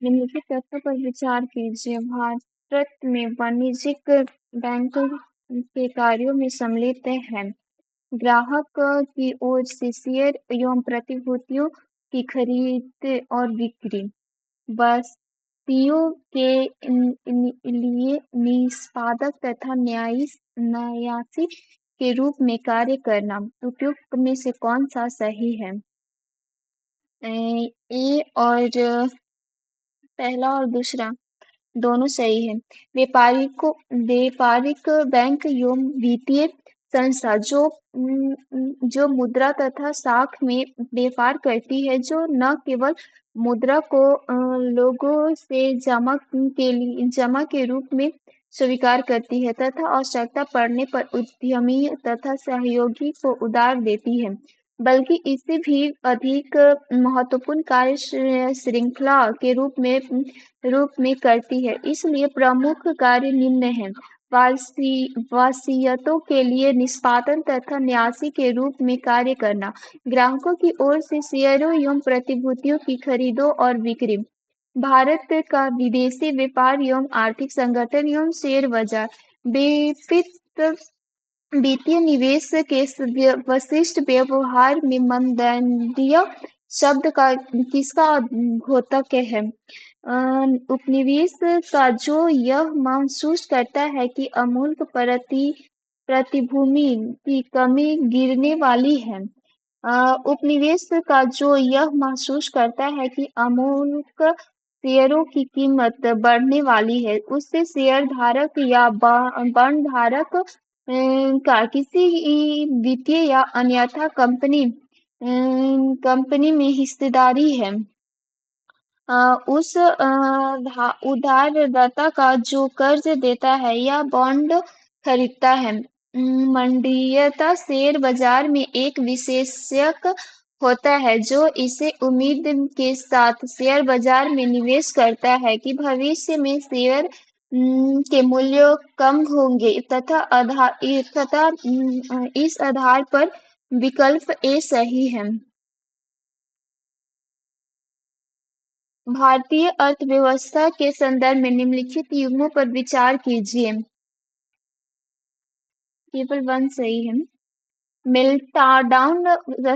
निम्नलिखित तथ्यों पर विचार कीजिए। भारत में वाणिज्यिक बैंक के कार्यों में सम्मिलित हैं। ग्राहक की ओर से शेयर एवं प्रतिभूतियों की खरीद और बिक्री। बस्तियों के लिए निष्पादक तथा न्यासी के रूप में कार्य करना। उपयुक्त में से कौन सा सही है? ए और पहला और दूसरा दोनों सही है। व्यापारिक बैंक एवं वित्तीय संस्था जो मुद्रा तथा साख में व्यापार करती है, जो न केवल मुद्रा को लोगों से जमा के रूप में स्वीकार करती है तथा आवश्यकता पड़ने पर उद्यमी तथा सहयोगी को उधार देती है, बल्कि इसे भी अधिक महत्वपूर्ण कार्य श्रृंखला के रूप में करती है। इसलिए प्रमुख कार्य निम्न हैं। वसीयतों के लिए निष्पादन तथा न्यासी के रूप में कार्य करना। ग्राहकों की ओर से शेयरों एवं प्रतिभूतियों की खरीदो और बिक्री। भारत का विदेशी व्यापार एवं आर्थिक संगठन एवं शेयर बाजार। वित्तीय निवेश के विशिष्ट व्यवहार में मानदंडीय शब्द का किसका द्योतक है? उपनिवेश का, जो यह महसूस करता है कि अमूल्य प्रतिभूमि की कमी गिरने वाली है। उपनिवेश का, जो यह महसूस करता है कि अमूल्य शेयरों की कीमत बढ़ने वाली है। उससे शेयर धारक या बॉन्ड धारक का किसी वित्तीय या अन्यथा कंपनी में हिस्सेदारी है। उस उधारदाता का, जो कर्ज देता है या बॉन्ड खरीदता है। मंडीयता शेयर बाजार में एक विशेषज्ञ होता है, जो इसे उम्मीद के साथ शेयर बाजार में निवेश करता है कि भविष्य में शेयर के मूल्य कम होंगे तथा इस आधार पर विकल्प ए सही है। भारतीय अर्थव्यवस्था के संदर्भ में निम्नलिखित युग्मों पर विचार कीजिए। केवल वन सही है। मेल्टडाउन,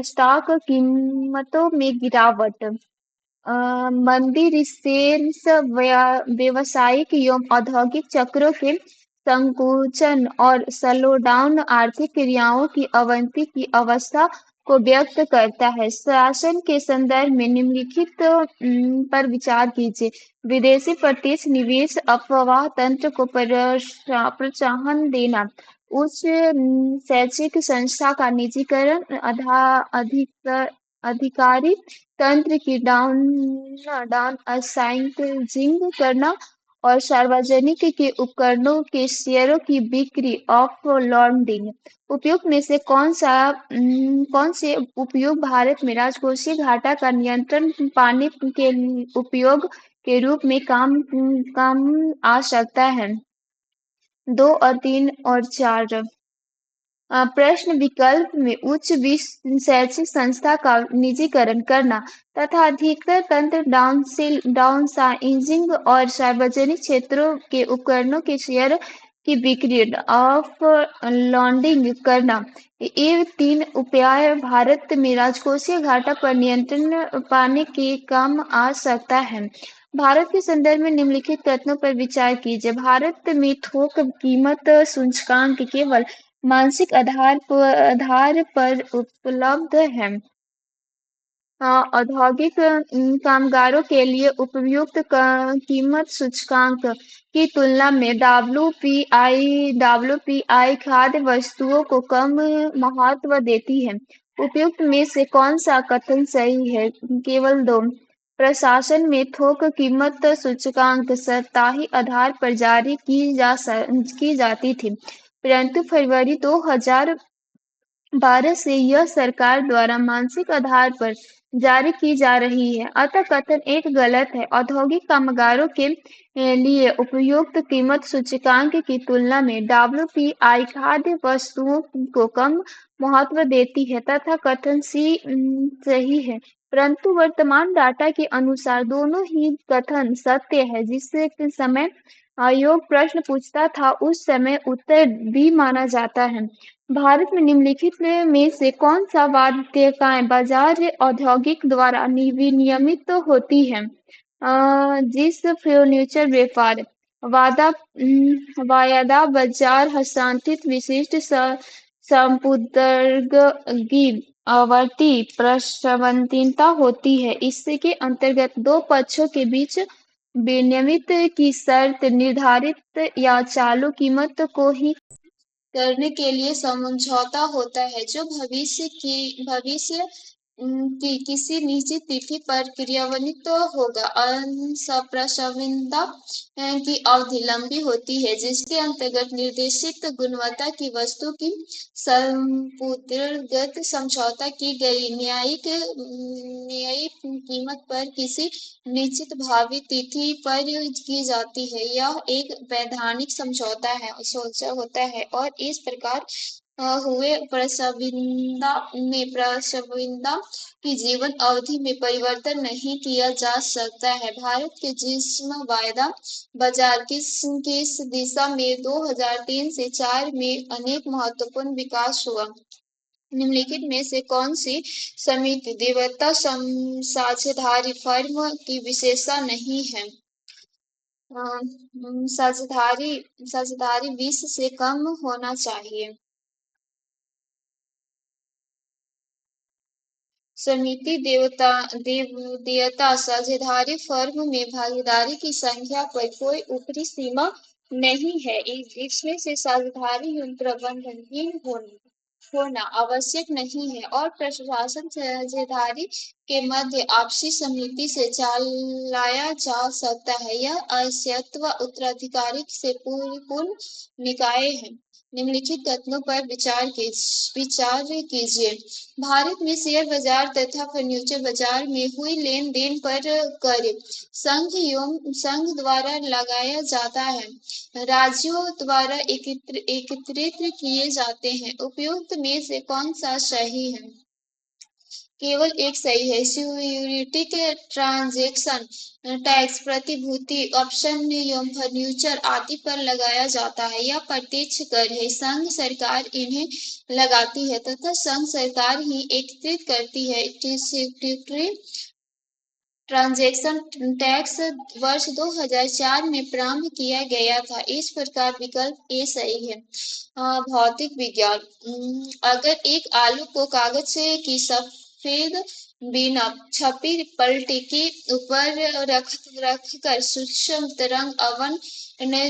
स्टॉक कीमतों में गिरावट। मंदी, रिसेंस, व्यावसायिक एवं औद्योगिक चक्रों के संकुचन और स्लोडाउन आर्थिक क्रियाओं की अवनति की अवस्था को व्यक्त करता है। शासन के संदर्भ में निम्नलिखित पर विचार कीजिए। विदेशी प्रत्यक्ष निवेश अफवाह तंत्र को प्रोत्साहन देना। उच्च शैक्षिक संस्था का निजीकरण। अधिकारी तंत्र की डाउन असाइजिंग करना और सार्वजनिक के उपकरणों के शेयरों की बिक्री ऑफ लॉन्डिंग। उपयुक्त में से कौन से उपयोग भारत में राजकोषीय घाटा का नियंत्रण पाने के उपयोग के रूप में काम आ सकता है? 2 और 3 और 4। प्रश्न विकल्प में उच्च शैक्षिक संस्था का निजीकरण करना तथा अधिकतर तंत्र डाउनसाइजिंग और सार्वजनिक क्षेत्रों के उपकरणों के शेयर की बिक्री ऑफ लॉन्डिंग करना। ये 3 उपाय भारत में राजकोषीय घाटा पर नियंत्रण पाने के काम आ सकता है। भारत के संदर्भ में निम्नलिखित तथ्यों पर विचार कीजिए। भारत में थोक कीमत सूचकांक केवल मानसिक आधार पर उपलब्ध है। औद्योगिक कामगारों के लिए उपयुक्त कीमत सूचकांक की तुलना में डब्ल्यूपीआई खाद्य वस्तुओं को कम महत्व देती है। उपयुक्त में से कौन सा कथन सही है? केवल 2। प्रशासन में थोक कीमत सूचकांक सप्ताही आधार पर जारी की जाती थी, परंतु फरवरी 2000 भारत से यह सरकार द्वारा मानसिक आधार पर जारी की जा रही है। अतः कथन एक गलत है। औद्योगिक कामगारों के लिए उपयुक्त कीमत सूचकांक की तुलना में डब्ल्यूपीआई खाद्य वस्तुओं को कम महत्व देती है तथा कथन सी सही है। परंतु वर्तमान डाटा के अनुसार दोनों ही कथन सत्य है। जिससे समय आयोग प्रश्न पूछता था उस समय उत्तर भी माना जाता है। भारत में निम्नलिखित में से कौन सा वाद्यकाएं बाजार औद्योगिक द्वारा विनियमित होती हैं? जिस फर्नीचर व्यापार वायदा बाजार हस्तांतरित विशिष्ट संपूर्णवर्गी आवर्ती प्रश्नवंतीयता होती है। इसके अंतर्गत दो पक्षों के बीच विनियमित की शर्त निर्धारित या चालू कीमत को ही करने के लिए समझौता होता है जो भविष्य की किसी निश्चित तिथि पर क्रियान्वित होगा। असंप्रशमिता की अवधि लंबी होती है जिसके अंतर्गत निर्देशित गुणवत्ता की वस्तु की संपूर्णगत समझौता की गई न्यायिक कीमत पर किसी निश्चित भावी तिथि पर की जाती है। यह एक वैधानिक समझौता होता है और इस प्रकार हुए प्रसविंदा की जीवन अवधि में परिवर्तन नहीं किया जा सकता है। भारत के जिस्म वायदा बाजार किस दिशा में 2003 से 4 में अनेक महत्वपूर्ण विकास हुआ? निम्नलिखित में से कौन सी समिति देवता साझेदारी फर्म की विशेषता नहीं है? साझेदारी 20 से कम होना चाहिए। समिति देयता साझेदारी फर्म में भागीदारी की संख्या पर कोई ऊपरी सीमा नहीं है। इसमें से साझेदारी प्रबंधनहीन होना आवश्यक नहीं है और प्रशासन साझेदारी के मध्य आपसी सहमति से चलाया जा सकता है। यह अस्यत्व उत्तराधिकारी से पूर्ण निकाय है। निम्नलिखित कथनों पर विचार कीजिए। भारत में शेयर बाजार तथा फर्नीचर बाजार में हुई लेन देन पर कर संघ द्वारा लगाया जाता है। राज्यों द्वारा एकत्रित किए जाते हैं। उपयुक्त में से कौन सा सही है? केवल एक सही है। सिक्योरिटी के ट्रांजैक्शन टैक्स प्रतिभूति ऑप्शन एवं फर्नीचर आदि पर लगाया जाता है। यह प्रत्यक्ष कर है। संघ सरकार इन्हें लगाती है तथा संघ सरकार ही एकत्रित करती है। सिक्योरिटी ट्रांजैक्शन टैक्स वर्ष 2004 में प्रारंभ किया गया था। इस प्रकार विकल्प ए सही है। भौतिक विज्ञान अगर एक आलू को कागज की सफेद बिना छपी पलटी के ऊपर रख कर सूक्ष्म तरंग अवन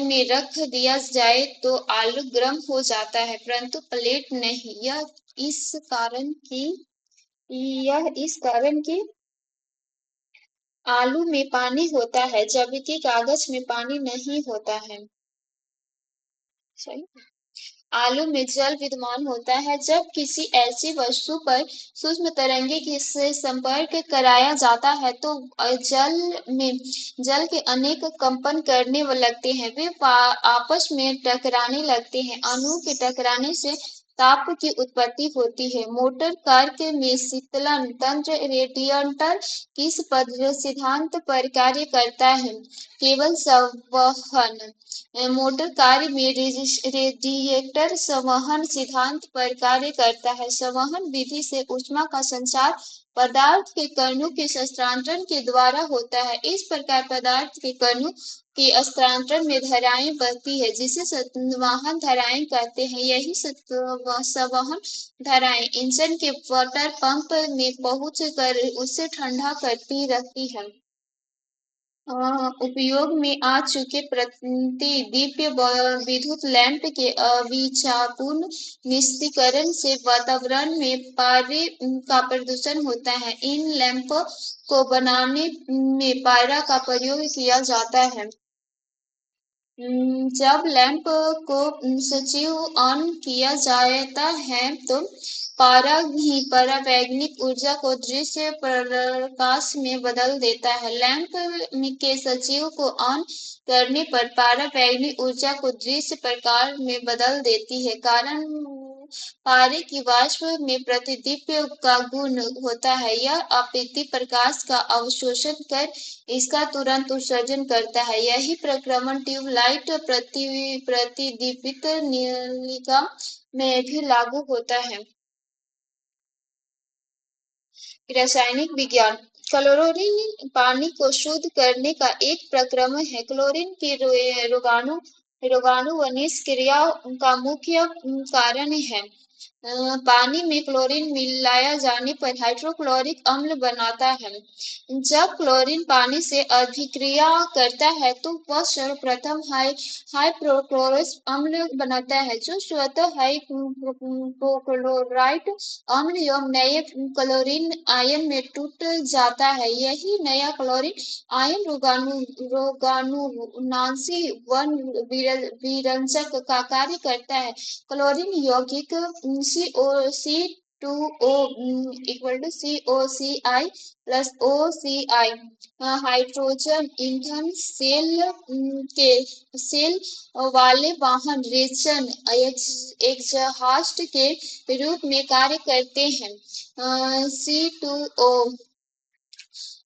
में रख दिया जाए तो आलू गर्म हो जाता है परंतु प्लेट नहीं। यह इस कारण की आलू में पानी होता है जबकि कागज में पानी नहीं होता है। सही। आलू में जल विद्यमान होता है। जब किसी ऐसी वस्तु पर सूक्ष्म तरंगे से संपर्क कराया जाता है तो जल के अनेक कंपन करने लगते हैं। वे आपस में टकराने लगते हैं। अणुओं के टकराने से ताप की उत्पत्ति होती है। मोटर कार के में शीतलन तंत्र रेडिएटर किस सिद्धांत पर कार्य करता है? केवल संवहन। मोटर कार में रेडिएटर संवहन सिद्धांत पर कार्य करता है। संवहन विधि से ऊष्मा का संचार पदार्थ के कणों के स्थानांतरण के द्वारा होता है। इस प्रकार पदार्थ के कणों के स्थानांतरण में धाराएं बहती है जिसे संवहन धाराएं कहते हैं। यही संवहन धाराएं इंजन के वाटर पंप में पहुंच कर उसे ठंडा करती रहती है। उपयोग में आ चुके प्रतिदीप्य विद्युत लैंप के अविचारपूर्ण निष्क्रियकरण से वातावरण में पारे का प्रदूषण होता है। इन लैंपों को बनाने में पारा का प्रयोग किया जाता है। जब लैंप को सचिव ऑन किया जाता है तो पराबैंगनी ऊर्जा को दृश्य प्रकाश में बदल देता है। लैंप के सचिव को ऑन करने पर पराबैंगनी ऊर्जा को दृश्य प्रकाश में बदल देती है। कारण पारे की वाष्प में प्रतिदीप्य का गुण होता है। यह आपतित प्रकाश का अवशोषण कर इसका तुरंत उत्सर्जन करता है। यही प्रक्रमण ट्यूबलाइट प्रतिदीप्त नलिका में भी लागू होता है। रासायनिक विज्ञान। क्लोरीन पानी को शुद्ध करने का एक प्रक्रम है। क्लोरीन की रोगाणु निष्क्रिया का मुख्य कारण है। पानी में क्लोरीन मिलाया जाने पर हाइड्रोक्लोरिक अम्ल बनता है। जब क्लोरीन पानी से अभिक्रिया करता है तो वह सर्वप्रथम हाइड्रोक्लोरिक अम्ल बनाता है, जो स्वतः हाइपोक्लोराइट अम्ल एवं नए क्लोरीन आयन में टूट जाता है। यही नया क्लोरीन आयन रोगाणुनाशी विरंजक का कार्य करता है। क्लोरीन यौगिक C2O COCl plus OCl hydrogen ईंधन सेल वाले वाहन रेचन एग्जॉस्ट के रूप में कार्य करते हैं। C2O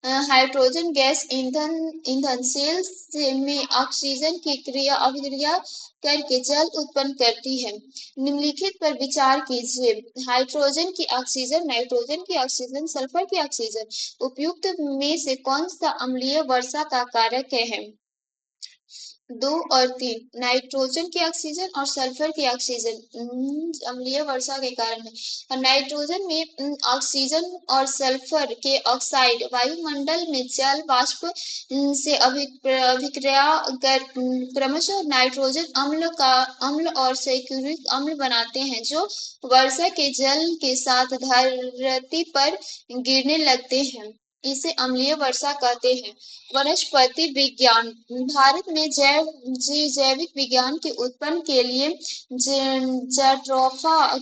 हाइड्रोजन गैस ईंधन सेल में ऑक्सीजन की अभिक्रिया करके जल उत्पन्न करती है। निम्नलिखित पर विचार कीजिए। हाइड्रोजन की ऑक्सीजन, नाइट्रोजन की ऑक्सीजन, सल्फर की ऑक्सीजन उपयुक्त में से कौन सा अम्लीय वर्षा का कारक है? 2 और 3 नाइट्रोजन की ऑक्सीजन और सल्फर की ऑक्सीजन अम्लीय वर्षा के कारण है। नाइट्रोजन में ऑक्सीजन और सल्फर के ऑक्साइड वायुमंडल में जल वाष्प से अभिक्रिया कर क्रमशः नाइट्रोजन अम्ल और सल्फ्यूरिक अम्ल बनाते हैं, जो वर्षा के जल के साथ धरती पर गिरने लगते हैं। इसे अम्लीय वर्षा कहते हैं। वनस्पति विज्ञान। भारत में जैविक विज्ञान के उत्पन्न के लिए जाट्रोफा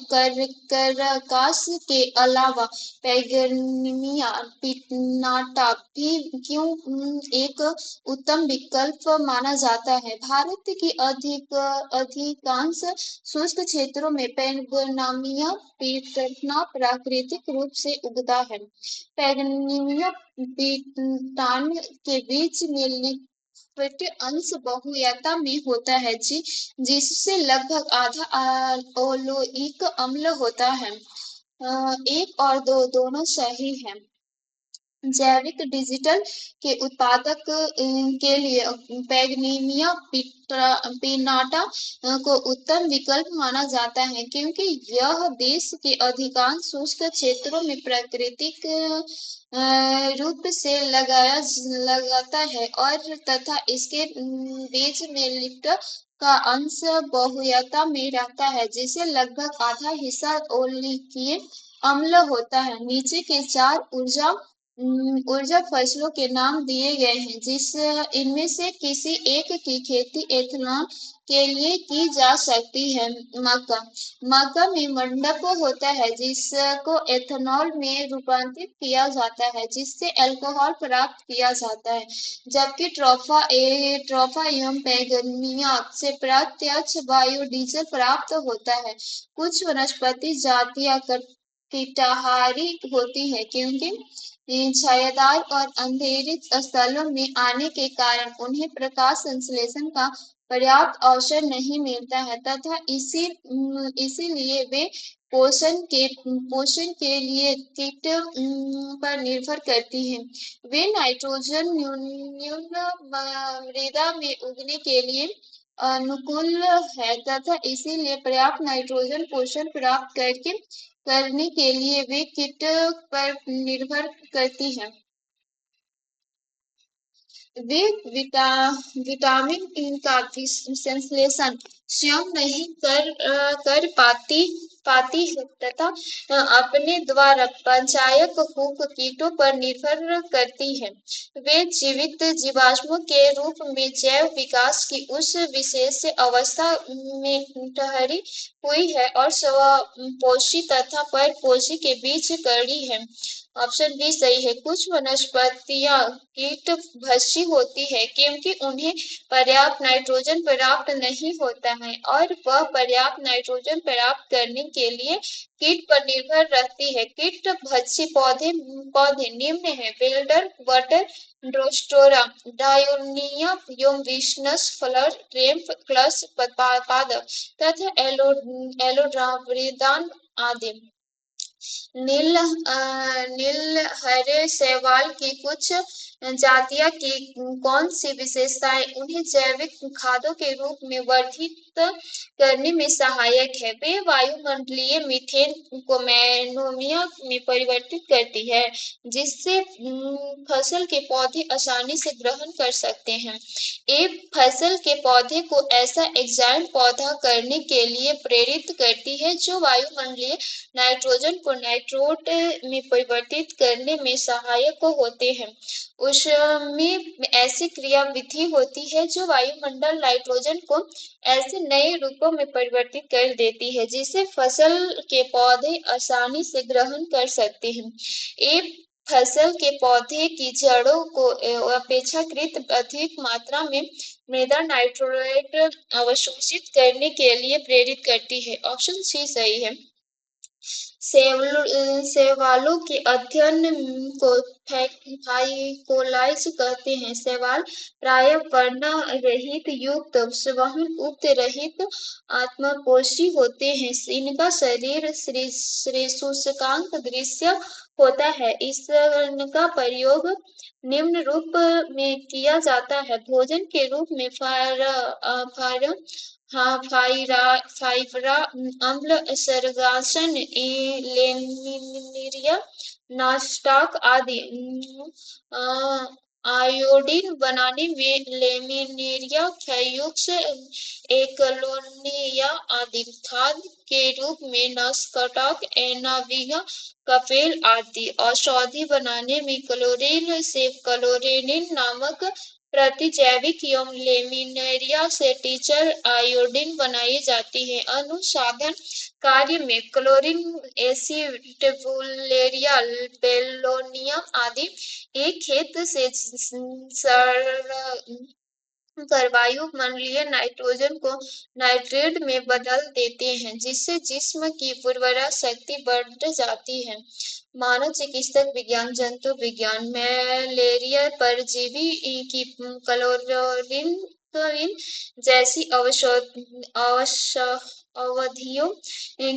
करकास के अलावा पैगोनिया पिन्नाटा भी क्यों एक उत्तम विकल्प माना जाता है। भारत की अधिकांश शुष्क क्षेत्रों में पैगोनिया पिन्नाटा प्राकृतिक रूप से उगता है। पैगोनिया पिन्नाटा के बीच में लिप्ट अंश बहुलता में होता है, जिससे लगभग आधा ओलिक अम्ल होता है। 1 और 2 दोनों सही है। जैविक डीजल के उत्पादक के लिए पैगोनिया पिन्नाटा को उत्तम विकल्प माना जाता है, क्योंकि यह देश के अधिकांश शुष्क क्षेत्रों में प्राकृतिक रूप से लगाता है और तथा इसके बीज में लिप्ट का अंश बहुलता में रहता है, जिसे लगभग आधा हिस्सा ओलिकीय अम्ल होता है। नीचे के 4 ऊर्जा फसलों के नाम दिए गए हैं, इनमें से किसी एक की खेती एथेनॉल के लिए की जा सकती है। मक्का में मंडप होता है, जिसको एथेनॉल में रूपांतरित किया जाता है, जिससे अल्कोहल प्राप्त किया जाता है। जबकि ट्रोफा एवं पैगोनिया से प्रत्यक्ष बायोडीजल प्राप्त होता है। कुछ वनस्पति जातियां कीटाहारी होती है, क्योंकि छायादार और अंधेरे स्थलों में आने के कारण उन्हें प्रकाश संश्लेषण का पर्याप्त अवसर नहीं मिलता है तथा इसीलिए वे पोषण के लिए कीट पर निर्भर करती हैं। वे नाइट्रोजन न्यून मृदा में उगने के लिए अनुकूल है तथा इसीलिए पर्याप्त नाइट्रोजन पोषण प्राप्त करने के लिए वे कीट पर निर्भर करती हैं। वे विटामिन का संश्लेषण स्वयं नहीं कर पाती है तथा अपने द्वारा पंचायक हुक कीटों पर निर्भर करती है। वे जीवित जीवाश्मों के रूप में जैव विकास की उस विशेष अवस्था में ठहरी हुई है और स्वपोषी तथा परपोषी के बीच कड़ी है। ऑप्शन बी सही है। कुछ वनस्पतियां कीटभक्षी होती है क्योंकि उन्हें पर्याप्त नाइट्रोजन प्राप्त नहीं होता है और वह पर्याप्त नाइट्रोजन प्राप्त करने के लिए कीट पर निर्भर रहती है। कीटभक्षी पौधे पौधे निम्न है: बेलडर वाटर, ड्रोस्टोरा, डायोनियम विशनस फ्लर, ट्रेम्प क्लस पादप तथा एलोड्राविदान आदि। नील हरे शैवाल की कुछ जातियां की कौन सी विशेषताएं उन्हें जैविक खादों के रूप में वर्धित करने में सहायक है? वे वायुमंडलीय मीथेन को अमोनिया में परिवर्तित करती है, जिससे फसल के पौधे आसानी से ग्रहण कर सकते हैं। एक फसल के पौधे को ऐसा एंजाइम पैदा करने के लिए प्रेरित करती है जो वायुमंडलीय नाइट्रोजन को नाइट्रोट में परिवर्तित करने में सहायक होते हैं। उसमें ऐसी क्रियाविधि होती है जो वायुमंडल नाइट्रोजन को ऐसे नए रूपों में परिवर्तित कर देती है जिसे फसल के पौधे आसानी से ग्रहण कर सकते हैं। एक फसल के पौधे की जड़ों को अपेक्षाकृत अधिक मात्रा में मृदा नाइट्रोट अवशोषित करने के लिए प्रेरित करती है। ऑप्शन सी सही है। शैवालों के अध्ययन को फाइकोलॉजी कहते हैं। शैवाल प्रायः वर्ण रहित, युक्त, संवहन उक्त रहित, आत्मपोषी होते हैं। इनका शरीर शुष्कांग दृश्य होता है। इनका प्रयोग निम्न रूप में किया जाता है: भोजन के रूप में फाइबरा अम्ल, सरगासन, लेमिनेरिया, नास्टाक आदि। आयोडीन बनाने में लेमिनेरिया, फ्यूक्स, एकलोनिया आदि। खाद के रूप में नास्टाक, एनाविया, कफेल आदि। औषधि बनाने में क्लोरीन से क्लोरेनिन नामक प्रतिजैविक यौगिक लेमिनेरिया से टीचर आयोडीन बनाई जाती है। अनुसंधान कार्य में क्लोरीन, एसिटिल्बुलेरिया, पेलोनियम आदि एक खेत से कर वायुमंडलीय नाइट्रोजन को नाइट्रेट में बदल देते हैं, जिससे जिस्म की उर्वरा शक्ति बढ़ जाती है। मानव चिकित्सक विज्ञान, जंतु विज्ञान, मलेरिया परजीवी की क्लोरीन जैसी अवधियों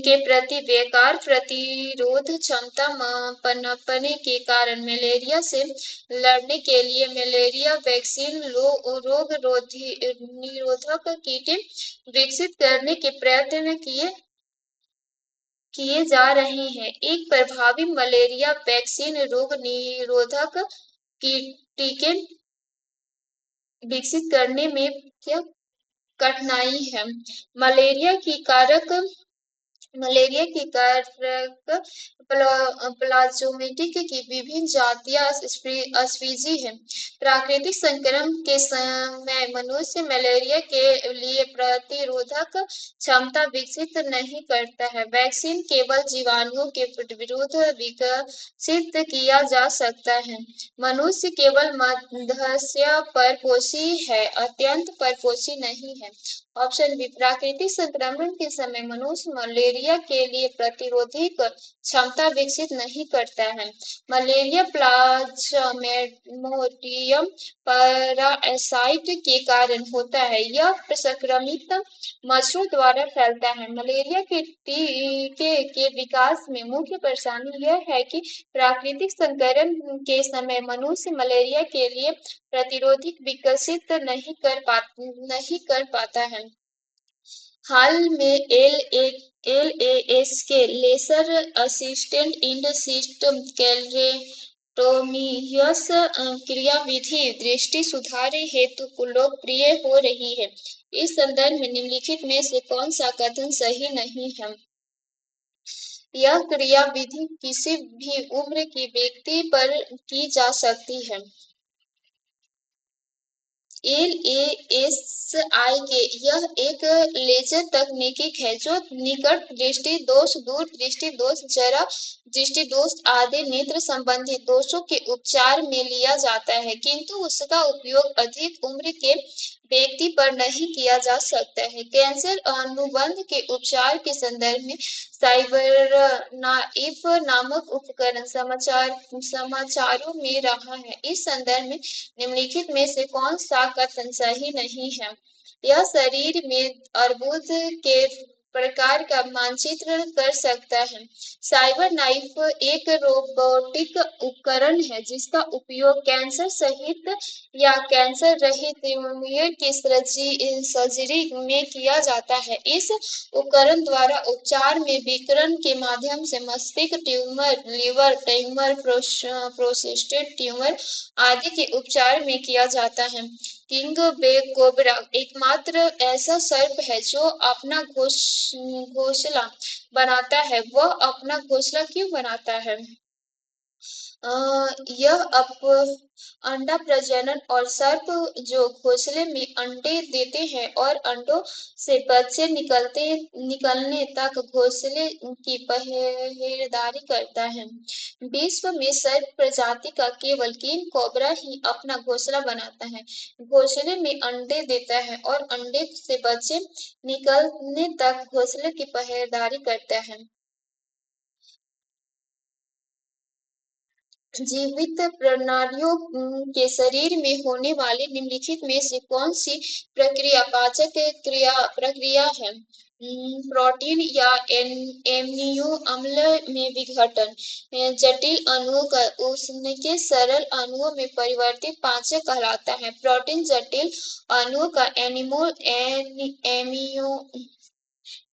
के प्रति बेकार प्रतिरोध क्षमता पनपने के कारण मलेरिया से लड़ने के लिए मलेरिया वैक्सीन, रोग निरोधक टीके विकसित करने के प्रयत्न किए जा रहे हैं। एक प्रभावी मलेरिया वैक्सीन, रोग निरोधक टीके विकसित करने में क्या कठिनाई है? मलेरिया की कारक प्लाज्मोडियम की विभिन्न जातियां स्पीशीज हैं। प्राकृतिक संक्रमण के समय मनुष्य मलेरिया के लिए प्रतिरोधक क्षमता विकसित नहीं करता है। वैक्सीन केवल जीवाणुओं के विरुद्ध विकसित किया जा सकता है। मनुष्य केवल मध्यस्थीय परपोषी है, अत्यंत परपोषी नहीं है। ऑप्शन बी, प्राकृतिक संक्रमण के समय मनुष्य मलेरिया के लिए प्रतिरोधक क्षमता विकसित नहीं करता है। मलेरिया प्लाज्मोडियम पैरासाइट के कारण होता है। यह संक्रमित मच्छरों द्वारा फैलता है। मलेरिया के टीके के विकास में मुख्य परेशानी यह है कि प्राकृतिक संक्रमण के समय मनुष्य मलेरिया के लिए प्रतिरोधक विकसित नहीं कर पाता है। हाल में LAS के लेसर असिस्टेड इन सिस्टम टोमियस क्रियाविधि दृष्टि सुधार हेतु लोकप्रिय हो रही है। इस संदर्भ में निम्नलिखित में से कौन सा कथन सही नहीं है? यह क्रियाविधि किसी भी उम्र के व्यक्ति पर की जा सकती है। LASI के यह एक लेजर तकनीक है जो निकट दृष्टि दोष, दूर दृष्टि दोष, जरा दृष्टि दोष आदि नेत्र संबंधी दोषों के उपचार में लिया जाता है, किंतु उसका उपयोग अधिक उम्र के व्यक्ति पर नहीं किया जा सकता है। कैंसर अनुबंध के उपचार के संदर्भ में साइबरनाइफ नामक उपकरण समाचारों में रहा है। इस संदर्भ में निम्नलिखित में से कौन सा कथन सही नहीं है? यह शरीर में अर्बुद के प्रकार का मानचित्र कर सकता है। साइबर नाइफ एक रोबोटिक उपकरण है जिसका उपयोग कैंसर सहित या कैंसर रहित की सर्जरी में किया जाता है। इस उपकरण द्वारा उपचार में विकिरण के माध्यम से मस्तिष्क tumour, liver tumour, prostate tumour आदि के उपचार में किया जाता है। किंग बे कोबरा एकमात्र ऐसा सर्प है जो अपना घोंसला बनाता है। वह अपना घोंसला क्यों बनाता है? यह अंडा प्रजनन और सर्प जो घोंसले में अंडे देते हैं और अंडों से बच्चे निकलने तक घोंसले की पहरेदारी करता है। विश्व में सर्प प्रजाति का केवल किंग कोबरा ही अपना घोंसला बनाता है, घोंसले में अंडे देता है और अंडे से बच्चे निकलने तक घोंसले की पहरेदारी करता है। जीवित प्राणियों के शरीर में होने वाली निम्नलिखित में से कौन सी प्रक्रिया पाचक प्रक्रिया है? प्रोटीन या एमिनो अम्ल में विघटन, जटिल अणुओं का उसके सरल अणुओं में परिवर्तित पाचक कहलाता है। प्रोटीन जटिल अणुओं का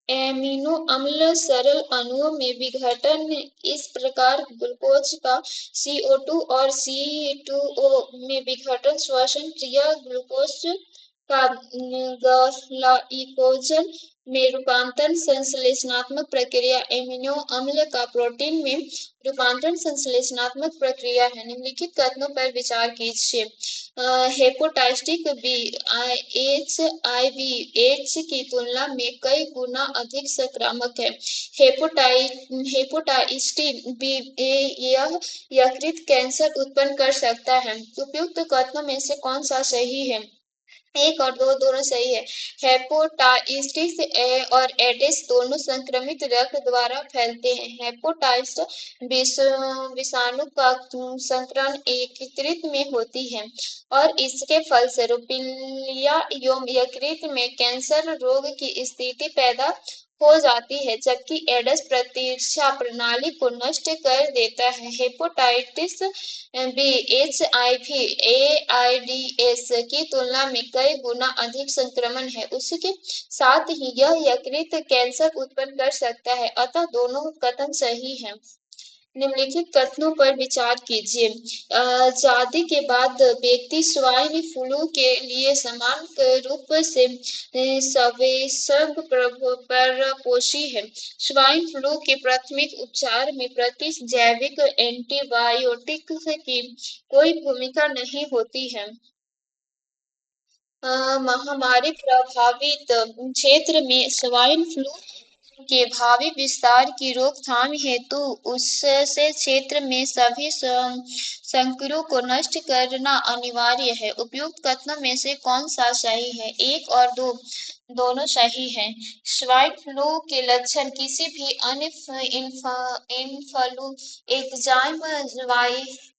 एमिनो अम्ल सरल अणुओं में विघटन इस प्रकार ग्लूकोज का CO2 और C2O में विघटन श्वसन क्रिया ग्लूकोज का ग्लाइकोजन में रूपांतरण संश्लेषणात्मक प्रक्रिया एमिनो अम्ल का प्रोटीन में रूपांतरण संश्लेषणात्मक प्रक्रिया है। निम्नलिखित कथनों पर विचार कीजिए। हेपेटाइटिस बी HIV एड्स की तुलना में कई गुना अधिक संक्रामक है। हेपेटाइटिस बी यह यकृत कैंसर उत्पन्न कर सकता है। उपयुक्त कथनों में से कौन सा सही है? 1 और 2 दोनों सही है। हेपेटाइटिस ए और एडिस दोनों संक्रमित रक्त द्वारा फैलते हैं। हेपेटाइटिस विषाणु का संक्रमण यकृत में होती है और इसके फलस्वरूप पीलिया यकृत में कैंसर रोग की स्थिति पैदा हो जाती है, जबकि एड्स प्रतिरक्षा प्रणाली को नष्ट कर देता है। हेपेटाइटिस बी HIV AIDS की तुलना में कई गुना अधिक संक्रमण है। उसके साथ ही यह यकृत कैंसर उत्पन्न कर सकता है, अतः दोनों कथन सही हैं। निम्नलिखित कथनों पर विचार कीजिए। आजादी के बाद व्यक्ति स्वाइन फ्लू के लिए समान रूप से संवेदनशील परपोषी है। स्वाइन फ्लू के प्राथमिक उपचार में जैविक एंटीबायोटिक की कोई भूमिका नहीं होती है। महामारी प्रभावित क्षेत्र में स्वाइन फ्लू के भावी विस्तार की रोकथाम हेतु उससे क्षेत्र में सभी संकुलों को नष्ट करना अनिवार्य है। उपयुक्त कथनों में से कौन सा सही है? 1 और 2 दोनों सही हैं। स्वाइन फ्लू के लक्षण किसी भी अन्य इन्फ्लुएंजा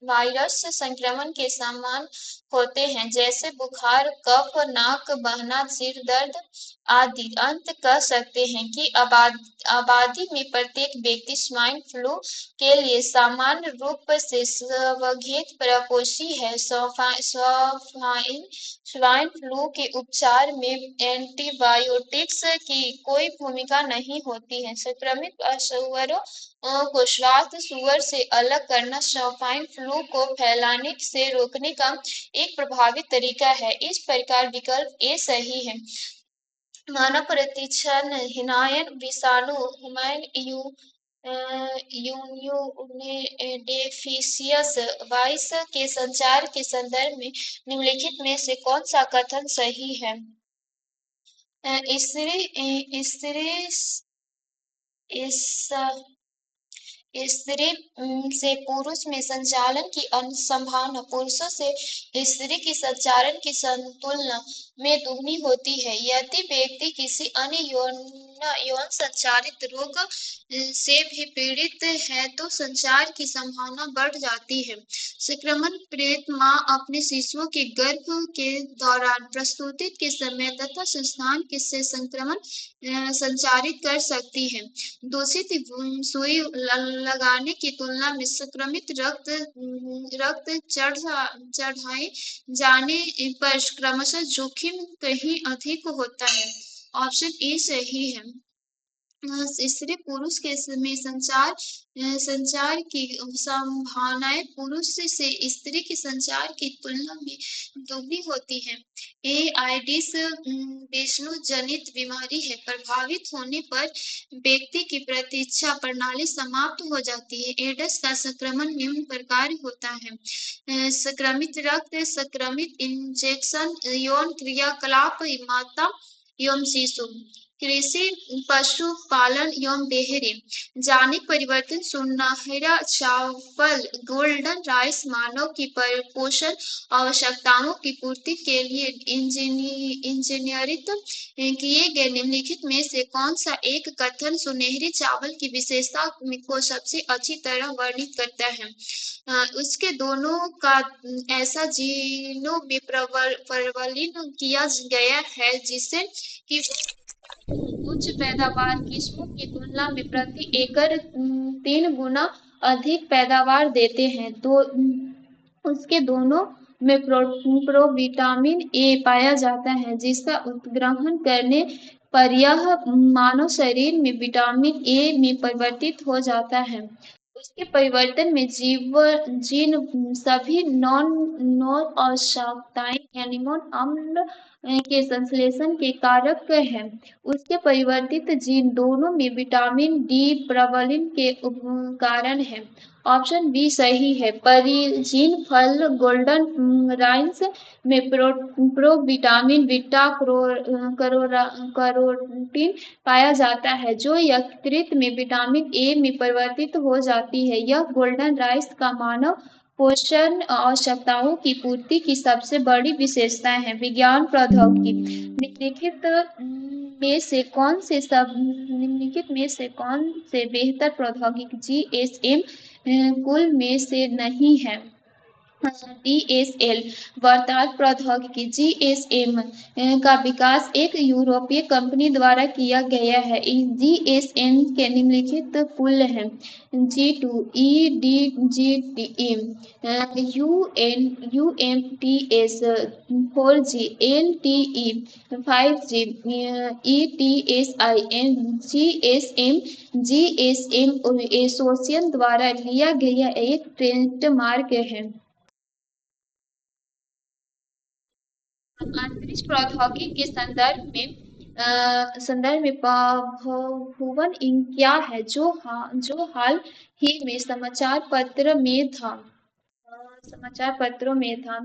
वायरस संक्रमण के समान होते हैं, जैसे बुखार, कफ, नाक बहना, सिर दर्द आदि। अंत कह सकते हैं कि आबादी में प्रत्येक व्यक्ति स्वाइन फ्लू के लिए सामान्य रूप से स्वघेत प्रकोष्ठी है। स्वाइन फ्लू के उपचार में एंटीबायोटिक एंटीबायोटिक्स की कोई भूमिका नहीं होती है। संक्रमित सूअरों को श्वास सूअर से अलग करना स्वाइन फ्लू को फैलाने से रोकने का एक प्रभावी तरीका है। इस प्रकार विकल्प ए सही है। मानव प्रतिच्छन हिनायन विषाणु हुमैन इम्यूनोडेफिशियंस वाइस के संचार के संदर्भ में निम्नलिखित में से कौन सा कथन सही है? स्त्री स्त्री से पुरुष में संचालन की संभावना पुरुषों से स्त्री की संचारण की तुलना में दुगनी होती है। यदि व्यक्ति किसी अन्य यौन संचारित रोग से भी पीड़ित है तो संचार की संभावना बढ़ जाती है। संक्रमण पीड़ित मां अपने शिशुओं के गर्भ के दौरान प्रस्तुति के समय तथा संस्थान से संक्रमण संचारित कर सकती है। दूषित सुई लगाने की तुलना में संक्रमित रक्त चढ़ाए जाने पर क्रमशः जोखिम कहीं अधिक होता है। ऑप्शन ए सही है। स्त्री पुरुष के में संचार की संभावनाएं पुरुष से स्त्री के संचार की तुलना में दोगुनी होती है। एआईडिस विषाणु जनित बीमारी है। प्रभावित होने पर व्यक्ति की प्रतिरक्षा प्रणाली समाप्त हो जाती है। एड्स का संक्रमण निम्न प्रकार होता है। संक्रमित रक्त, संक्रमित इंजेक्शन, यौन क्रियाकलाप माता एवं शिशु, कृषि पशुपालन एवं डेयरी, जैविक परिवर्तन, सुनहरा चावल, गोल्डन राइस मानव की पोषण आवश्यकताओं की पूर्ति के लिए इंजीनियरित किए गए निम्नलिखित में से कौन सा एक कथन सुनहरे चावल की विशेषता को सबसे अच्छी तरह वर्णित करता है? उसके दोनों का ऐसा जीनों में प्रबलित किया गया है जिससे कि उच्च पैदावार किस्मों की तुलना में प्रति एकड़ 3 गुना अधिक पैदावार देते हैं। तो उसके दोनों में प्रोविटामिन ए पाया जाता है जिसका उत्ग्रहण करने पर यह मानव शरीर में विटामिन ए में परिवर्तित हो जाता है। उसके परिवर्तन में जीन सभी नॉन आवश्यकताएं एनिमोन अम्ल के संश्लेषण के कारक है। उसके परिवर्तित जीन दोनों में विटामिन डी प्रबलन के कारण है। ऑप्शन बी सही है। परिजीन फल गोल्डन राइस में प्रोविटामिन बीटा कैरोटीन पाया जाता है जो यकृत में विटामिन ए में परिवर्तित हो जाती है। यह गोल्डन राइस का मानव पोषण आवश्यकताओं की पूर्ति की सबसे बड़ी विशेषता है। विज्ञान प्रौद्योगिकी निम्नलिखित में से कौन से बेहतर प्रौद्योगिकी जीएसएम कुल में से नहीं है? डीएसएल वार्तालाप प्रौद्योगिकी जीएसएम का विकास एक यूरोपीय कंपनी द्वारा किया गया है। जीएसएम के निम्नलिखित कुल हैं: G2, EDGTM, UMTS, 4G, LTE, 5G, ETSI, GSM association द्वारा लिया गया एक ट्रेडमार्क है। अंतरिक्ष प्रौद्योगिकी के संदर्भ में भुवन क्या है जो हाल ही में समाचार पत्रों में था।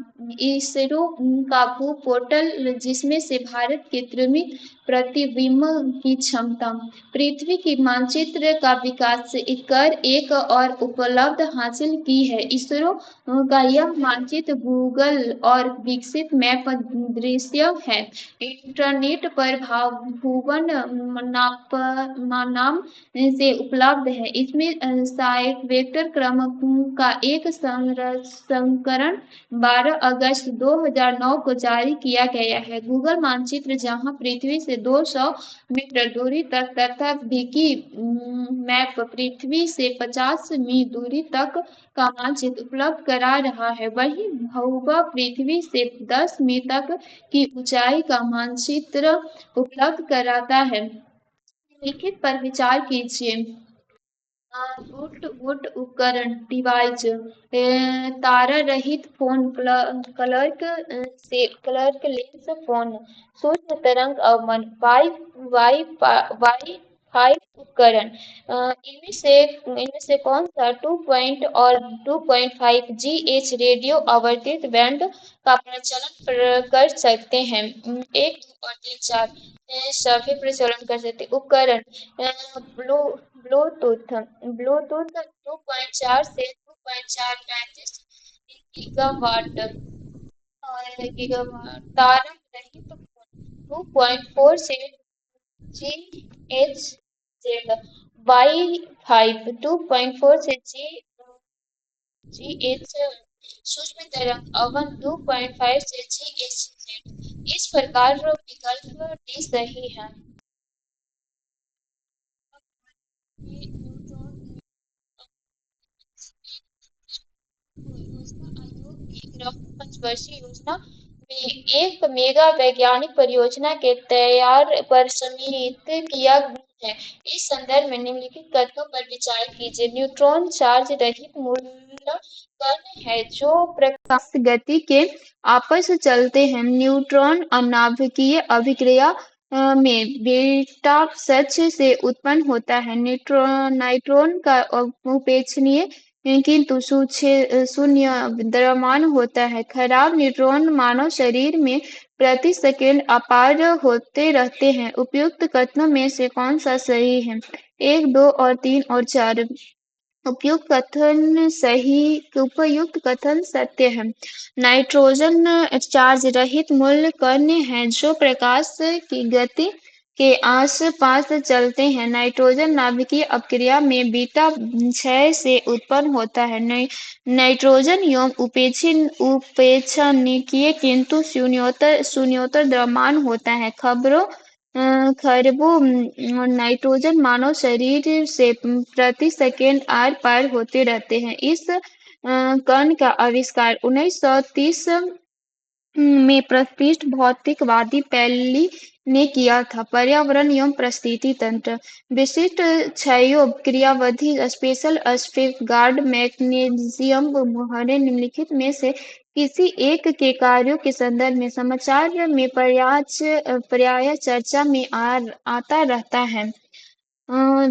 इसरो का भू पोर्टल जिसमें से भारत के त्रिमित प्रतिबिंब की क्षमता, पृथ्वी की मानचित्र का विकास कर एक और उपलब्ध हासिल की है। इसरो का यह मानचित्र गूगल और विकसित मैप दृश्य है। इंटरनेट पर भुवन नाम से उपलब्ध है। इसमें साइट वेक्टर क्रम का एक संस्करण 12 अगस्त 2009 को जारी किया गया है। गूगल मानचित्र जहां पृथ्वी से 200 मीटर दूरी तक तथा विकी मैप पृथ्वी से 50 मी दूरी तक का मानचित्र उपलब्ध करा रहा है। वहीं भूभा पृथ्वी से 10 मी तक की ऊंचाई का मानचित्र उपलब्ध कराता है। निम्नलिखित पर विचार कीजिए। बूट उपकरण डिवाइस तारा रहित फोन क्लर्क लेंस फोन सूक्ष्म तरंग अवमन वाई फाई उपकरण इनमें से कौन सा 2 और 2.5 GHz रेडियो आवर्तित बैंड का प्रचलन कर सकते हैं? 1, 2 और 3, 4 सभी प्रचलन कर सकते उपकरण ब्लू ब्लूटूथ ब्लूटूथ 2.4 से 2.435 गीगावाट और गीगावाट तारा रहित 2.4 से GHz वाई फाइव 2.4 से GHz सूक्ष्म तरंग अवन 2.5 से GHz। इस प्रकार विकल्प डी सही है। योजना आयोग ने ग्रामीण पंचवर्षीय योजना में एक मेगा वैज्ञानिक परियोजना के तैयार पर सम्मिलित किया है। इस संदर्भ में निम्नलिखित कथनों पर विचार कीजिए। न्यूट्रॉन चार्ज रहित मूलक कण है जो प्रकाश गति के आपस चलते हैं। न्यूट्रॉन अनाभिकीय अभिक्रिया में बीटा सच से उत्पन्न होता है। नाइट्रॉन का उपेक्षणीय किंतु शून्य द्रव्यमान होता है। खराब न्यूट्रॉन मानव शरीर में प्रति सेकंड अपार होते रहते हैं। उपयुक्त कथनों में से कौन सा सही है? 1, 2 और 3 और 4 उपयुक्त कथन सत्य है। नाइट्रोजन चार्ज रहित मूल कण है जो प्रकाश की गति के आसपास चलते हैं। नाइट्रोजन नाभिकीय अपक्रिया में बीटा क्षय से उत्पन्न होता है। नाइट्रोजन यौन उपेक्षणीय किंतु शून्योत्तर द्रव्यमान होता है। खरबों नाइट्रोजन मानव शरीर से प्रति सेकंड आर पार होते रहते हैं। इस कण का आविष्कार 1930 में प्रतिष्ठित भौतिकवादी पैली ने किया था। पर्यावरण एवं परिस्थिति तंत्र विशिष्ट क्षयोभ क्रियाविधि स्पेशल सेफगार्ड मैकेनिज्म मुहावरे निम्नलिखित में से किसी एक के कार्यों के संदर्भ में समाचार में प्रायः चर्चा में आता रहता है।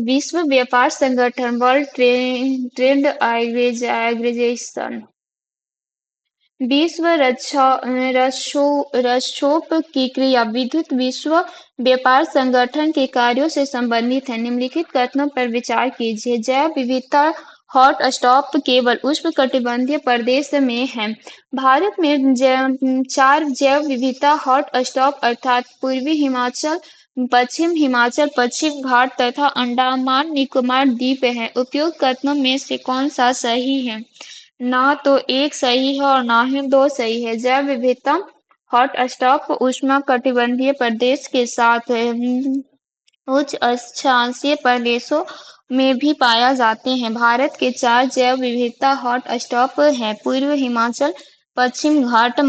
विश्व व्यापार संगठन वर्ल्ड ट्रेड ऑर्गेनाइजेशन विश्व रक्षोप की क्रिया विद्युत विश्व व्यापार संगठन के कार्यों से संबंधित है। निम्नलिखित कथनों पर विचार कीजिए। जैव विविधता हॉट स्टॉप केवल उष्णकटिबंधीय प्रदेश में है। भारत में 4 जैव विविधता हॉट स्टॉप अर्थात पूर्वी हिमाचल, पश्चिम हिमाचल, पश्चिम घाट तथा अंडमान निकोबार द्वीप है। उपयुक्त कथनों में से कौन सा सही है? ना तो 1 सही है और ना ही 2 सही है। जैव विविधता हॉट स्टॉप उष्णकटिबंधीय प्रदेश के साथ उच्च अक्षांशीय प्रदेशों में भी पाया जाते हैं। भारत के 4 जैव विविधता हॉट स्टॉप हैं: पूर्व हिमाचल, पश्चिम घाट,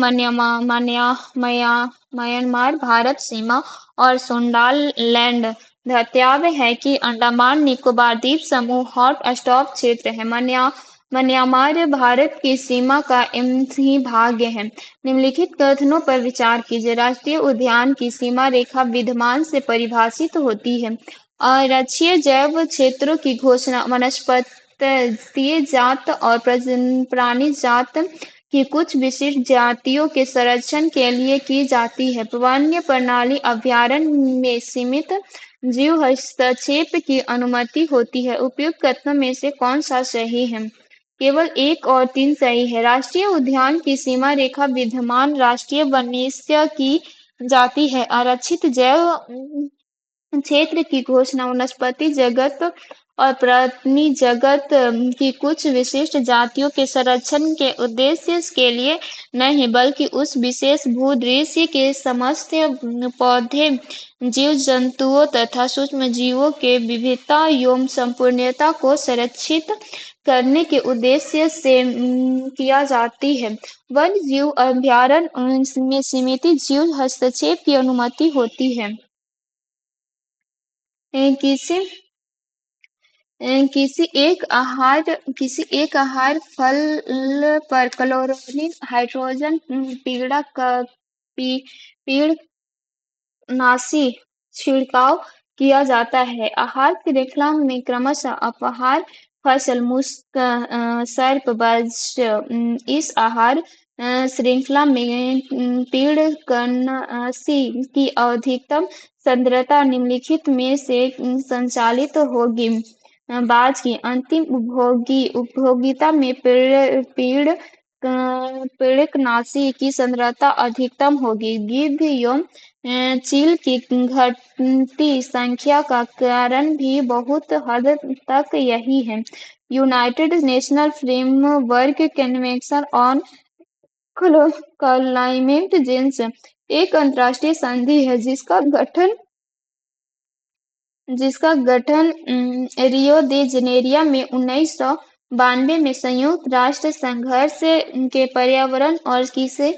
म्यांमार भारत सीमा और सुंडाल लैंड। ध्यातव्य है कि अंडमान निकोबार द्वीप समूह हॉट स्टॉप क्षेत्र है। म्यांमार भारत की सीमा का ही भाग है। निम्नलिखित कथनों पर विचार कीजिए। राष्ट्रीय उद्यान की सीमा रेखा विद्यमान से परिभाषित होती है। आरक्षीय जैव क्षेत्रों की घोषणा वनस्पतीय जात और प्राणी जात की कुछ विशिष्ट जातियों के संरक्षण के लिए की जाती है। वन्य प्रणाली अभयारण्य में सीमित जीव हस्तक्षेप की अनुमति होती है। उपयुक्त कथनों में से कौन सा सही है? केवल 1 और 3 सही है। राष्ट्रीय उद्यान की सीमा रेखा विद्यमान राष्ट्रीय वन्यजीव की जाति है। आरक्षित जैव क्षेत्र की घोषणा वनस्पति जगत और प्राणी जगत की कुछ विशिष्ट जातियों के संरक्षण के उद्देश्य के लिए नहीं बल्कि उस विशेष भूदृश्य के समस्त पौधे जीव जंतुओं तथा सूक्ष्म जीवों के विविधता एवं संपूर्णता को संरक्षित करने के उद्देश्य से किया जाती है। वन्य जीव अभयारण्य में सीमित जीव हस्तक्षेप की अनुमति होती है। किसी किसी एक आहार फल पर क्लोरीन हाइड्रोजन पीड़नाशी छिड़काव किया जाता है। आहार श्रृंखला में क्रमशः अपहार फसल मूस सर्प इस आहार श्रृंखला में पीड़कनाशी की अधिकतम सांद्रता निम्नलिखित में से संचालित होगी। बाज की अंतिम उपभोगिता में पीड़कनाशी की सांद्रता अधिकतम होगी। गिद्ध एवं चील की घटती संख्या का कारण भी बहुत हद तक यही है। United Nations framework convention on climate change एक अंतर्राष्ट्रीय संधि है जिसका गठन रियो दे जनेरियो में 1992 में संयुक्त राष्ट्र संघर्ष के पर्यावरण और कृषि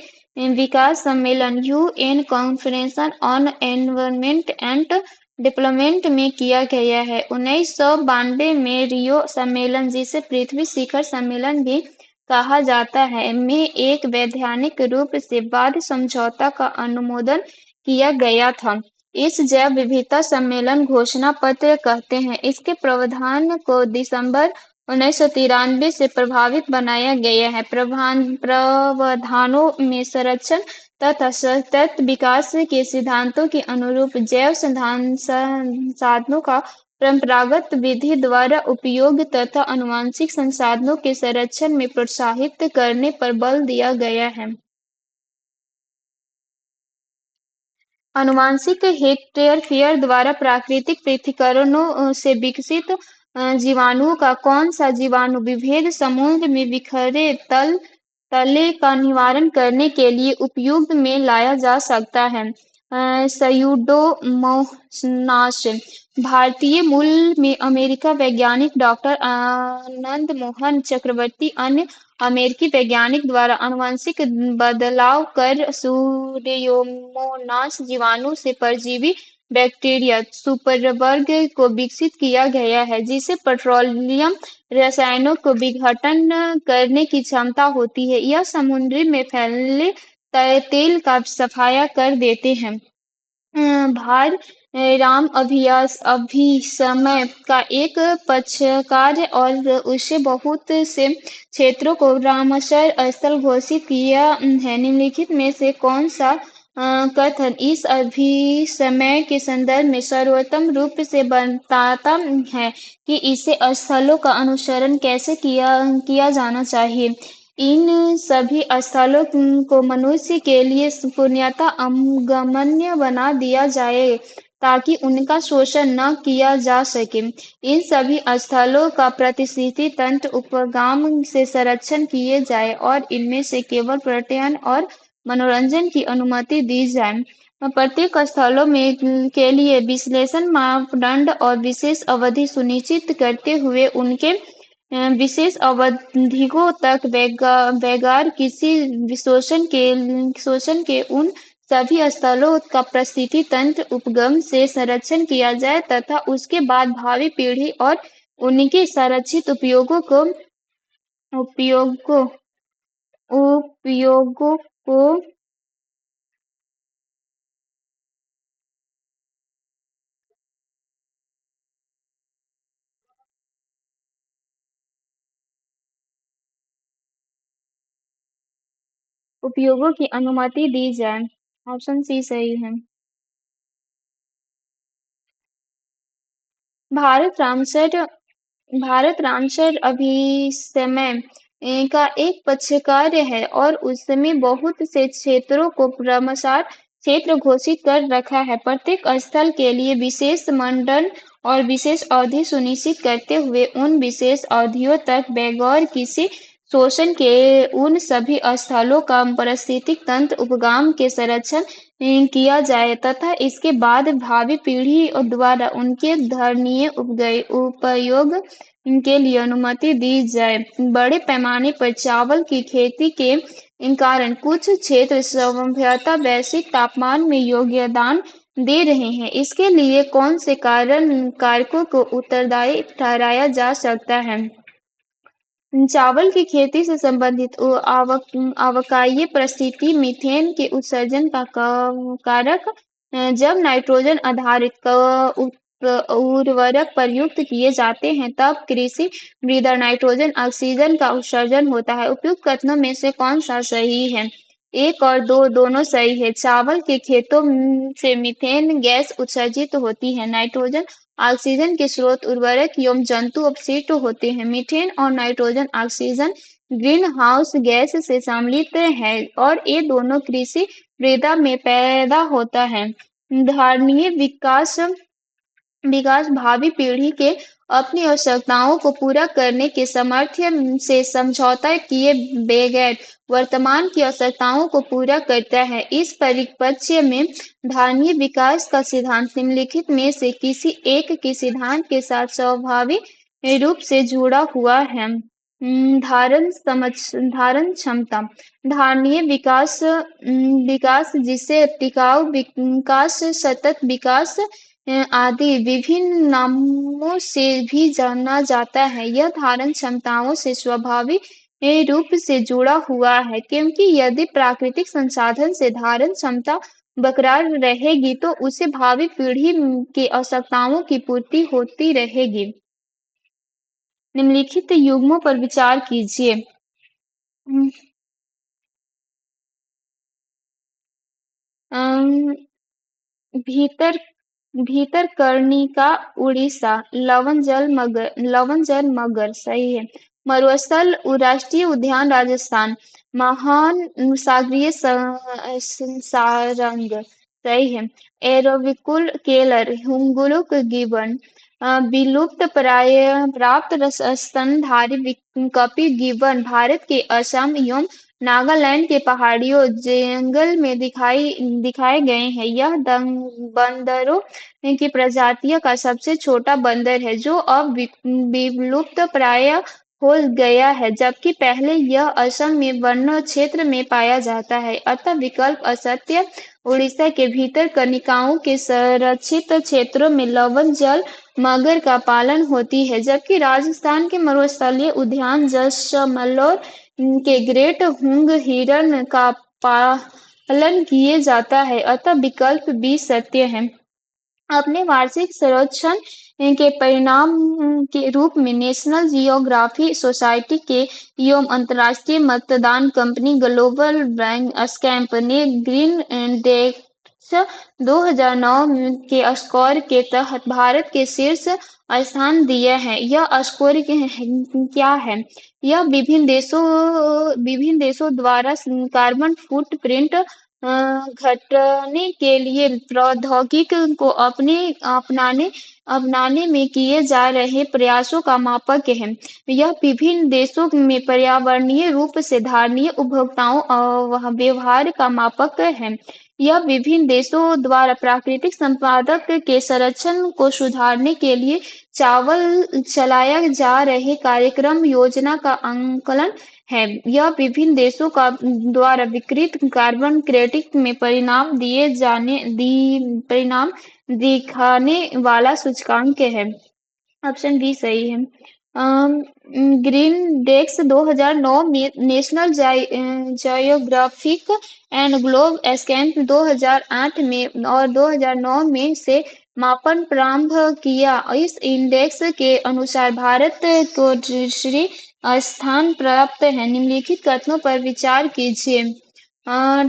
विकास सम्मेलन UN conference on environment and development में किया गया है। 1992 में रियो सम्मेलन, जिसे पृथ्वी शिखर सम्मेलन भी कहा जाता है, में एक वैधानिक रूप से बाध्य समझौता का अनुमोदन किया गया था। इस जैव विविधता सम्मेलन घोषणा पत्र कहते हैं। इसके प्रावधान को दिसंबर 1993 से प्रभावित बनाया गया है। प्रावधानों में संरक्षण तथा सतत विकास के सिद्धांतों के अनुरूप जैव संसाधनों का परंपरागत विधि द्वारा उपयोग तथा आनुवंशिक संसाधनों के संरक्षण में प्रोत्साहित करने पर बल दिया गया है। आनुवंशिक हेरफेर द्वारा प्राकृतिक पृथक्करणों से विकसित जीवाणुओं का कौन सा जीवाणु विभेद समुद्र में बिखरे तले का निवारण करने के लिए उपयोग में लाया जा सकता है। स्यूडोमोनास भारतीय मूल में अमेरिकी वैज्ञानिक डॉक्टर आनंद मोहन चक्रवर्ती अन्य अमेरिकी वैज्ञानिक द्वारा आनुवंशिक बदलाव कर सूडोमोनास जीवाणु से परजीवी बैक्टीरिया सुपरवर्ग को विकसित किया गया है, जिसे पेट्रोलियम रसायनों को विघटन करने की क्षमता होती है। यह समुद्र में फैले तेल का सफाया कर देते हैं। भार राम अभिसमय का एक पक्षकार और उसे बहुत से क्षेत्रों को रामसर स्थल घोषित किया है। निम्नलिखित में से कौन सा कथन इस अभिसमय के संदर्भ में सर्वोत्तम रूप से बताता है कि इसे स्थलों का अनुसरण कैसे किया जाना चाहिए? इन सभी स्थलों को मनुष्य के लिए पूर्णतः अगम्य बना दिया जाए ताकि उनका शोषण न किया जा सके। इन सभी स्थलों का पारिस्थितिकी तंत्र उपगम से संरक्षण किए जाए और इनमें से केवल पर्यटन और मनोरंजन की अनुमति दी जाए। प्रत्येक स्थलों में के लिए विश्लेषण मापदंड और विशेष अवधि सुनिश्चित करते हुए उनके विशेष अवधियों तक बगैर किसी शोषण के उन सभी स्थलों का पारिस्थितिकी तंत्र उपगम से संरक्षण किया जाए तथा उसके बाद भावी पीढ़ी और उनके संरक्षित उपयोगों को उपयोगों की अनुमति दी जाए। ऑप्शन सी सही है। भारत रामसर अभिसमय का एक पक्षकार है और उसने बहुत से क्षेत्रों को रामसर क्षेत्र घोषित कर रखा है। प्रत्येक स्थल के लिए विशेष मानदंड और विशेष अवधि सुनिश्चित करते हुए उन विशेष अवधियों तक बगैर किसी शोषण के उन सभी स्थलों का पारिस्थितिक तंत्र उपगम के संरक्षण किया जाए तथा इसके बाद भावी पीढ़ी द्वारा उनके धारणीय उपयोग के लिए अनुमति दी जाए। बड़े पैमाने पर चावल की खेती के कारण कुछ क्षेत्र संभवतः वैश्विक तापमान में योगदान दे रहे हैं। इसके लिए कौन से कारकों को उत्तरदायी ठहराया जा सकता है? चावल की खेती से संबंधित अवकाशीय परिस्थिति मीथेन के उत्सर्जन का कारक जब नाइट्रोजन आधारित उर्वरक प्रयुक्त किए जाते हैं तब कृषि मृदा नाइट्रोजन ऑक्सीजन का उत्सर्जन होता है। उपयुक्त कथनों में से कौन सा सही है? एक और दो दोनों सही है। चावल के खेतों से मीथेन गैस उत्सर्जित होती है। नाइट्रोजन ऑक्सीजन के स्रोत उर्वरक एवं जंतु अपशिष्ट होते हैं। मीथेन और nitrogen oxygen green house gas से सम्मिलित है और ये दोनों कृषि मृदा में पैदा होता है। धारणीय विकास भावी पीढ़ी के अपनी आवश्यकताओं को पूरा करने के सामर्थ्य से समझौता किए बगैर वर्तमान की आवश्यकताओं को पूरा करता है। इस परिप्रेक्ष्य में धारणीय विकास का सिद्धांत निम्नलिखित में से किसी एक के सिद्धांत के साथ स्वाभाविक रूप से जुड़ा हुआ है। धारण क्षमता धारणीय विकास जिसे टिकाऊ विकास सतत विकास आदि विभिन्न नामों से भी जाना जाता है। यह धारण क्षमताओं से स्वाभाविक रूप से जुड़ा हुआ है क्योंकि यदि प्राकृतिक संसाधन से धारण क्षमता बरकरार रहेगी तो उसे भावी पीढ़ी की आवश्यकताओं की पूर्ति होती रहेगी। निम्नलिखित युग्मों पर विचार कीजिए। भीतरकनिका उड़ीसा लवण जल मगर सही है। मरुस्थल राष्ट्रीय उद्यान राजस्थान महान सागरीय सारंग सही है। एरोविकुल केलर हुंगुलुक गिबन विलुप्त प्राय प्राप्त स्तनधारी कपि गिबन भारत के असम एवं नागालैंड के पहाड़ियों जंगल में दिखाए गए हैं। यह बंदरों की प्रजातियों का सबसे छोटा बंदर है जो अब विलुप्त प्राय हो गया है जबकि पहले यह असम में वन क्षेत्र में पाया जाता है। अतः विकल्प असत्य। उड़ीसा के भीतर कनिकाओं के संरक्षित क्षेत्रों में लवण जल मगर का पालन होती है जबकि राजस्थान के मरुस्थलीय उद्यान जैसलमेर के ग्रेट हुंग हिरण का पालन किए जाता है। अतः विकल्प बी सत्य है। अपने वार्षिक सर्वेक्षण के परिणाम के रूप में नेशनल जियोग्राफी सोसाइटी के एवं अंतर्राष्ट्रीय मतदान कंपनी ग्लोबल बैंक स्कैम्प ने ग्रीन इंडेक्स 2009 के स्कोर के तहत भारत के शीर्ष स्थान दिया है। यह स्कोर क्या है? यह विभिन्न देशों द्वारा कार्बन फुटप्रिंट घटाने के लिए प्रौद्योगिकी को अपनाने में किए जा रहे प्रयासों का मापक है। यह विभिन्न देशों में पर्यावरणीय रूप से धारणीय उपभोक्ताओं व्यवहार का मापक है। यह विभिन्न देशों द्वारा प्राकृतिक संपदा के संरक्षण को सुधारने के लिए चलाया जा रहे कार्यक्रम योजना का आकलन है। यह विभिन्न देशों द्वारा विकृत कार्बन क्रेडिट में परिणाम दिखाने वाला सूचकांक है। ऑप्शन बी सही है। ग्रीन डेक्स 2009 में national geographic and globe scamp 2008 में और 2009 में से मापन प्रारंभ किया। इस इंडेक्स के अनुसार भारत को दूसरी स्थान प्राप्त है। निम्नलिखित कथनों पर विचार कीजिए।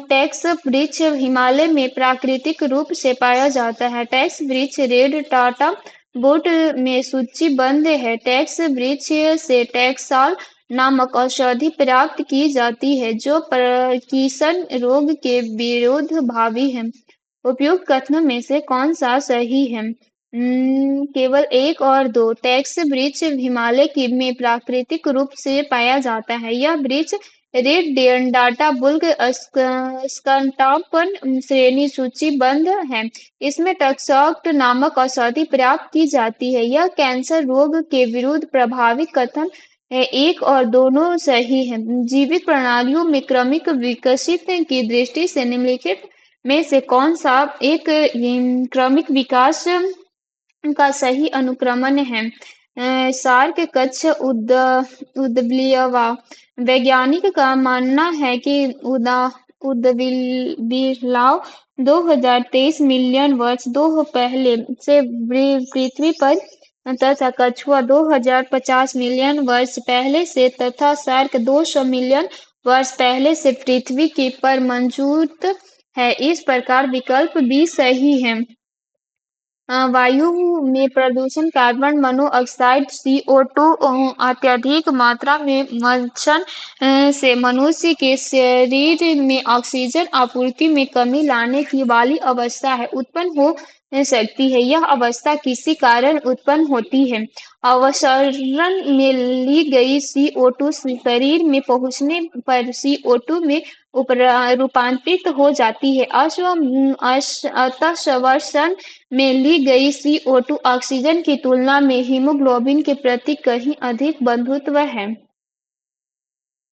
टैक्स वृक्ष हिमालय में प्राकृतिक रूप से पाया जाता है। टैक्स वृक्ष रेड टाटा वुड में सूचीबद्ध है। टैक्स वृक्ष से टैक्साल नामक औषधि प्राप्त की जाती है जो पार्किंसन रोग के विरुद्ध प्रभावी है। उपयुक्त कथनों में से कौन सा सही है? केवल एक और दो। टैक्स वृक्ष हिमालय में प्राकृतिक रूप से पाया जाता है। यह वृक्ष रेड डाटा बुल्क स्कंटापन श्रेणी सूचीबद्ध है। इसमें टक्सॉक्ट नामक औषधि प्राप्त की जाती है। यह कैंसर रोग के विरुद्ध प्रभावी कथन है, एक और दोनों सही है। जीवित प्रणालियों में क्रमिक विकसित की दृष्टि से निम्नलिखित में से कौन सा एक क्रमिक विकास का सही अनुक्रमण है? सार्क कक्ष उद्दबिलवा। वैज्ञानिक का मानना है कि उद्दबिलाव 2023 मिलियन वर्ष दो पहले से पृथ्वी पर तथा कछुआ 2050 मिलियन वर्ष पहले से तथा शार्क 200 मिलियन वर्ष पहले से पृथ्वी की पर मौजूद है। इस प्रकार विकल्प बी सही है। वायु में प्रदूषण कार्बन मोनोऑक्साइड CO2 अत्यधिक मात्रा में मंथन से मनुष्य के शरीर में ऑक्सीजन आपूर्ति में कमी लाने की वाली अवस्था है उत्पन्न हो सकती है। यह अवस्था किसी कारण उत्पन्न होती है। अवसरण में ली गई CO2 शरीर में पहुंचने पर CO2 में रूपांतरित हो जाती है। अतःश्वसन में ली गई CO2 ऑक्सीजन की तुलना में हीमोग्लोबिन के प्रति कहीं अधिक बंधुत्व है।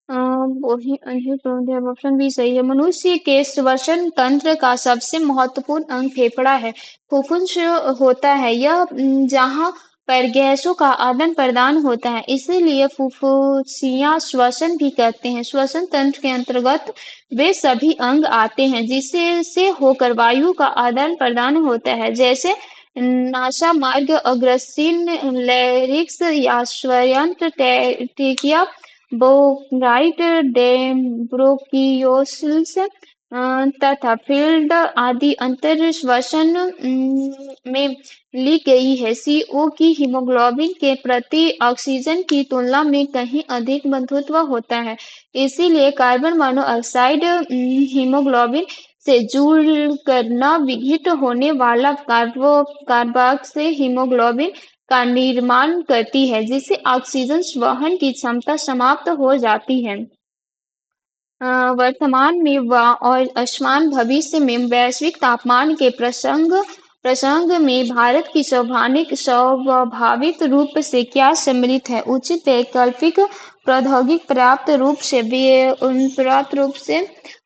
वही ऑप्शन भी सही है। मनुष्य के श्वसन तंत्र का सबसे महत्वपूर्ण अंग फेफड़ा है। फुफ्फुस होता है यह जहाँ पर गैसों का आदान प्रदान होता है, इसीलिए फुफ्फुसियाँ श्वसन भी कहते हैं। श्वसन तंत्र के अंतर्गत वे सभी अंग आते हैं जिससे से होकर वायु का आदान प्रदान होता है, जैसे नासा मार्ग, अग्रसीन लैरिक्स या श्वयंत्र ट्रेकिया, बोराइट, ब्रोंकियोल्स तथा फील्ड आदि अंतर श्वसन में ली गई है। CO की हीमोग्लोबिन के प्रति ऑक्सीजन की तुलना में कहीं अधिक बंधुत्व होता है, इसीलिए कार्बन मोनोऑक्साइड हीमोग्लोबिन से जुड़कर न विघटित होने वाला कार्बोक्स हीमोग्लोबिन का निर्माण करती है, जिससे ऑक्सीजन वहन की क्षमता समाप्त हो जाती है। वर्तमान में और असमान भविष्य में वैश्विक तापमान के प्रसंग में भारत की स्वाभाविक रूप से क्या सम्मिलित है? उचित वैकल्पिक प्रौद्योगिकी पर्याप्त रूप से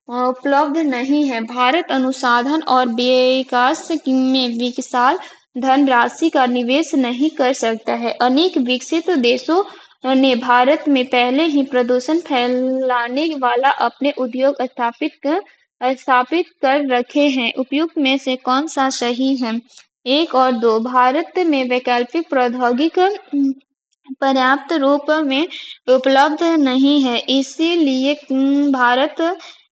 उपलब्ध नहीं है। भारत अनुसंधान और विकास में विशाल धनराशि का निवेश नहीं कर सकता है। अनेक विकसित देशों ने भारत में पहले ही प्रदूषण फैलाने वाला अपने उद्योग स्थापित कर रखे हैं। उपयुक्त में से कौन सा सही है? 1 और 2। भारत में वैकल्पिक प्रौद्योगिकी पर्याप्त रूप में उपलब्ध नहीं है, इसीलिए भारत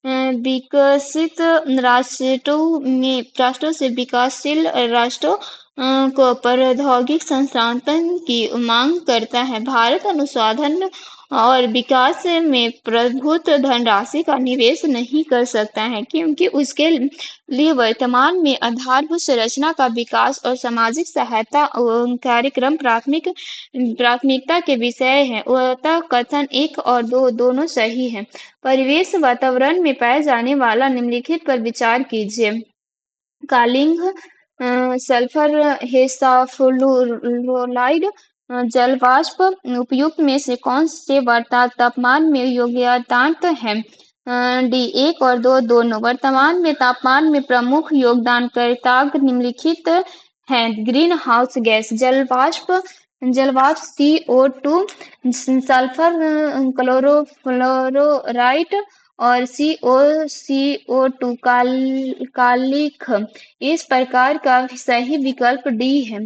विकसित राष्ट्रों से विकासशील राष्ट्रों को प्रौद्योगिक संस्थान की मांग करता है। भारत अनुसंधान और विकास में प्रभुत्व धनराशि का निवेश नहीं कर सकता है, क्योंकि उसके लिए वर्तमान में आधारभूत संरचना का विकास और सामाजिक सहायता कार्यक्रम प्राथमिकता के विषय है। अतः कथन 1 और 2 दोनों सही हैं। परिवेश वातावरण में पाए जाने वाला निम्नलिखित पर विचार कीजिए। कालिंग, सल्फर हेक्साफ्लोराइड, जल वाष्प। उपयुक्त में से कौन से वर्तमान तापमान में योगदान है? डी 1 और 2 दोनों। वर्तमान में तापमान में प्रमुख योगदानकर्ता निम्नलिखित हैं। ग्रीन हाउस गैस, जल वाष्प CO2, सल्फर क्लोरोफ्लोराइड और CO2 कालिख। इस प्रकार का सही विकल्प डी है।